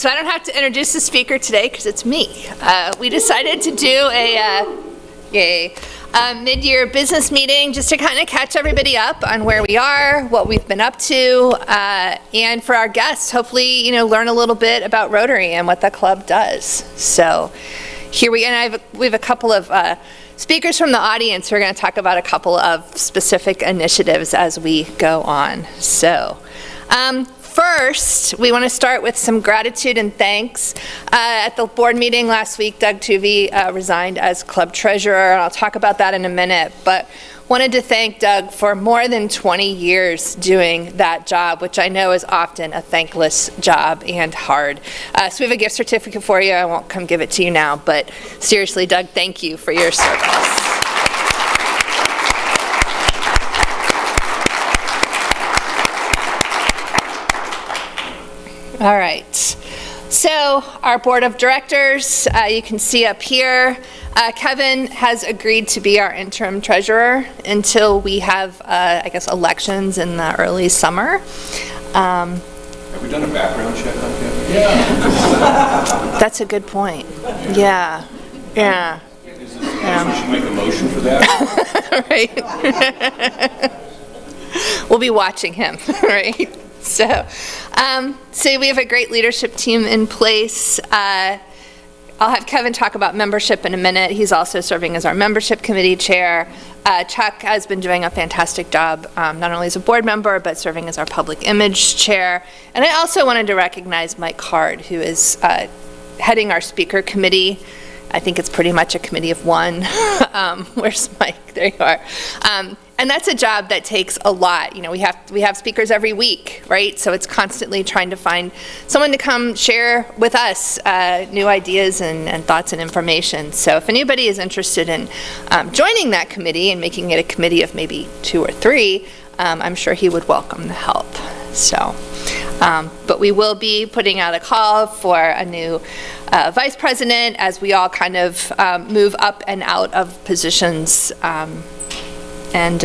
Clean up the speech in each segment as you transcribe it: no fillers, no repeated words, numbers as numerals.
So I don't have to introduce the speaker today because it's me. We decided to do a mid-year business meeting just to kind of catch everybody up on where we are, what we've been up to, and for our guests, hopefully, learn a little bit about Rotary and what the club does. So here we have a couple of speakers from the audience who are going to talk about a couple of specific initiatives as we go on. So first, we want to start with some gratitude and thanks. At the board meeting last week, Doug Tuvey resigned as club treasurer, and I'll talk about that in a minute, but wanted to thank Doug for more than 20 years doing that job, which I know is often a thankless job and hard. So we have a gift certificate for you. I won't come give it to you now, but seriously, Doug, thank you for your service. All right, so our board of directors, you can see up here, Kevin has agreed to be our interim treasurer until we have, elections in the early summer. Have we done a background check on Kevin? Yeah. That's a good point. Yeah. We should make a motion for that. Right. We'll be watching him, right? So we have a great leadership team in place. I'll have Kevin talk about membership in a minute. He's also serving as our membership committee chair. Chuck has been doing a fantastic job, not only as a board member, but serving as our public image chair. And I also wanted to recognize Mike Hard, who is heading our speaker committee. I think it's pretty much a committee of one. Where's Mike? There you are. And that's a job that takes a lot. We have speakers every week, right? So it's constantly trying to find someone to come share with us new ideas and thoughts and information. So if anybody is interested in joining that committee and making it a committee of maybe 2 or 3, I'm sure he would welcome the help. So, but we will be putting out a call for a new vice president as we all kind of move up and out of positions. And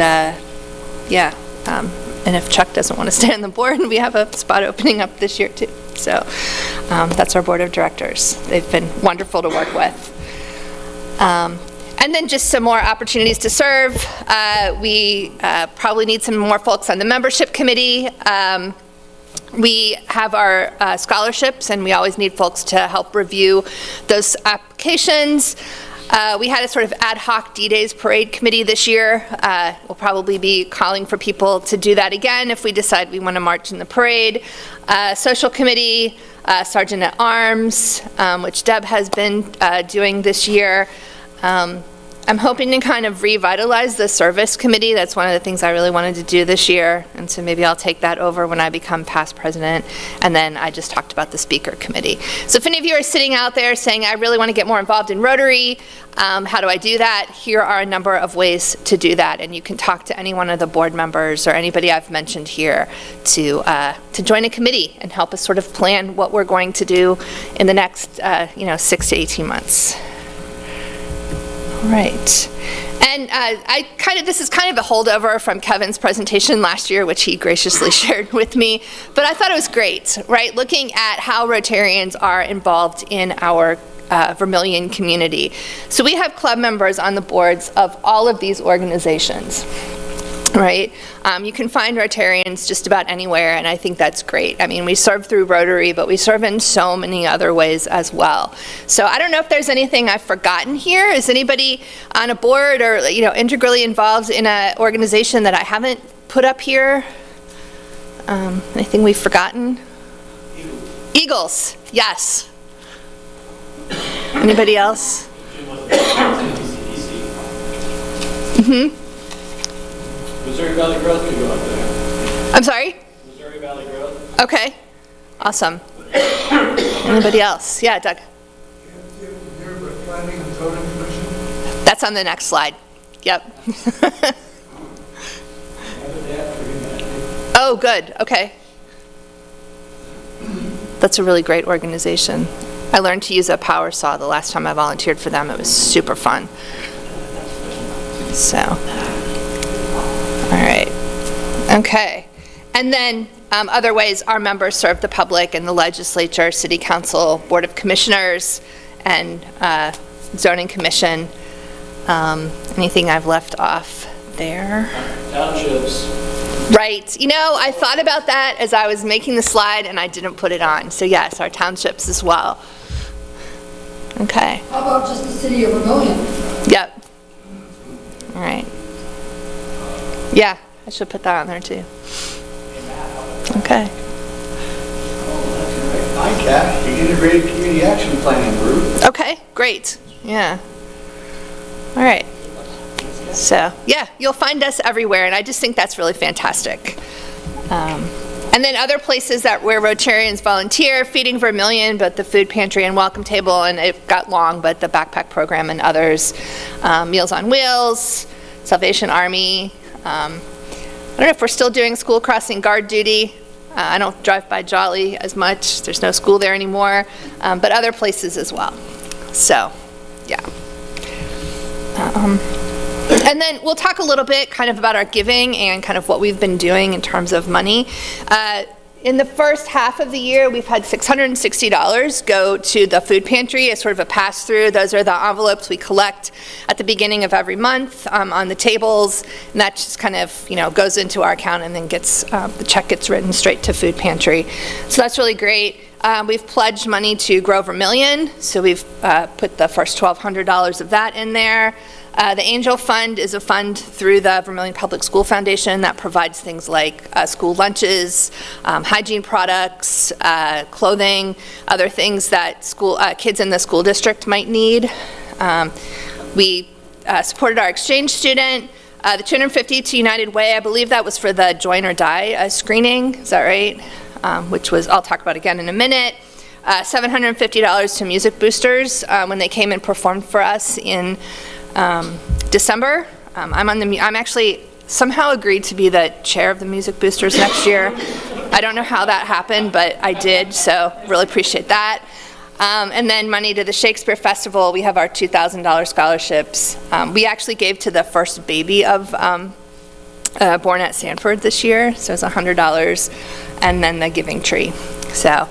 if Chuck doesn't want to stay on the board, we have a spot opening up this year too. So that's our board of directors. They've been wonderful to work with. And then just some more opportunities to serve. We probably need some more folks on the membership committee. We have our scholarships, and we always need folks to help review those applications. We had a sort of ad hoc D-Days parade committee this year. We'll probably be calling for people to do that again if we decide we want to march in the parade. Social committee, Sergeant at Arms, which Deb has been doing this year. I'm hoping to kind of revitalize the service committee. That's one of the things I really wanted to do this year, and so maybe I'll take that over when I become past president. And then I just talked about the speaker committee. So if any of you are sitting out there saying, I really want to get more involved in Rotary, how do I do that? Here are a number of ways to do that, and you can talk to any one of the board members or anybody I've mentioned here to join a committee and help us sort of plan what we're going to do in the next 6 to 18 months. Right. And this is kind of a holdover from Kevin's presentation last year, which he graciously shared with me, but I thought it was great, right? Looking at how Rotarians are involved in our Vermillion community. So we have club members on the boards of all of these organizations, right? You can find Rotarians just about anywhere, and I think that's great. I mean, we serve through Rotary, but we serve in so many other ways as well. So I don't know if there's anything I've forgotten here. Is anybody on a board or integrally involved in an organization that I haven't put up here? Anything we've forgotten? Eagles, yes. Anybody else? Mm-hmm. Missouri Valley Growth could go up there. I'm sorry? Missouri Valley Growth. Okay, awesome. Anybody else? Yeah, Doug. Planning and Zoning Commission. That's on the next slide. Yep. Oh, good. Okay. That's a really great organization. I learned to use a power saw the last time I volunteered for them. It was super fun. So, all right. Okay. And then other ways our members serve the public in the legislature, city council, board of commissioners, and zoning commission. Anything I've left off there? Townships. Right. You know, I thought about that as I was making the slide and I didn't put it on. So yes, our townships as well. Okay. How about just the city of Vermillion? Yep. All right. Yeah, I should put that on there too. Okay. ICAP, the Integrated Community Action Planning Group. Okay, great. Yeah. All right. So, yeah, you'll find us everywhere, and I just think that's really fantastic. And then other places that where Rotarians volunteer, Feeding Vermillion, but the food pantry and welcome table, and it got long, but the backpack program and others. Meals on Wheels, Salvation Army. I don't know if we're still doing school crossing guard duty. I don't drive by Jolly as much. There's no school there anymore, but other places as well. So, yeah. And then we'll talk a little bit kind of about our giving and kind of what we've been doing in terms of money. In the first half of the year, we've had $660 go to the food pantry as sort of a pass-through. Those are the envelopes we collect at the beginning of every month on the tables, and that just kind of, you know, goes into our account and then gets, the check gets written straight to food pantry. So that's really great. We've pledged money to Grow Vermillion, so we've put the first $1,200 of that in there. The Angel Fund is a fund through the Vermillion Public School Foundation that provides things like school lunches, hygiene products, clothing, other things that school kids in the school district might need. We supported our exchange student. The $250 to United Way, I believe that was for the Join or Die screening, is that right? Which was, I'll talk about again in a minute. $750 to Music Boosters when they came and performed for us in December. I'm actually somehow agreed to be the chair of the Music Boosters next year. I don't know how that happened, but I did, so really appreciate that. And then money to the Shakespeare Festival. We have our $2,000 scholarships. We actually gave to the first baby of born at Sanford this year, so it's $100, and then the Giving Tree. So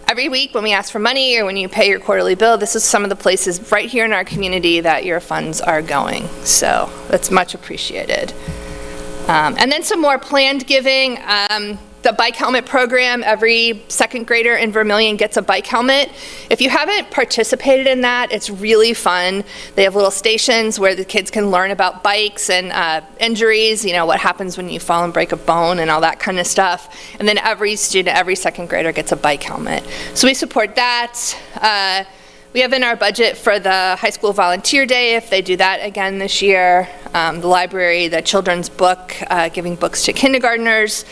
every week when we ask for money or when you pay your quarterly bill, this is some of the places right here in our community that your funds are going. So that's much appreciated. And then some more planned giving. The bike helmet program, every second grader in Vermillion gets a bike helmet. If you haven't participated in that, it's really fun. They have little stations where the kids can learn about bikes and injuries, you know, what happens when you fall and break a bone and all that kind of stuff. And then every student, every second grader gets a bike helmet. So we support that. We have in our budget for the high school volunteer day, if they do that again this year, the library, the children's book, giving books to kindergartners.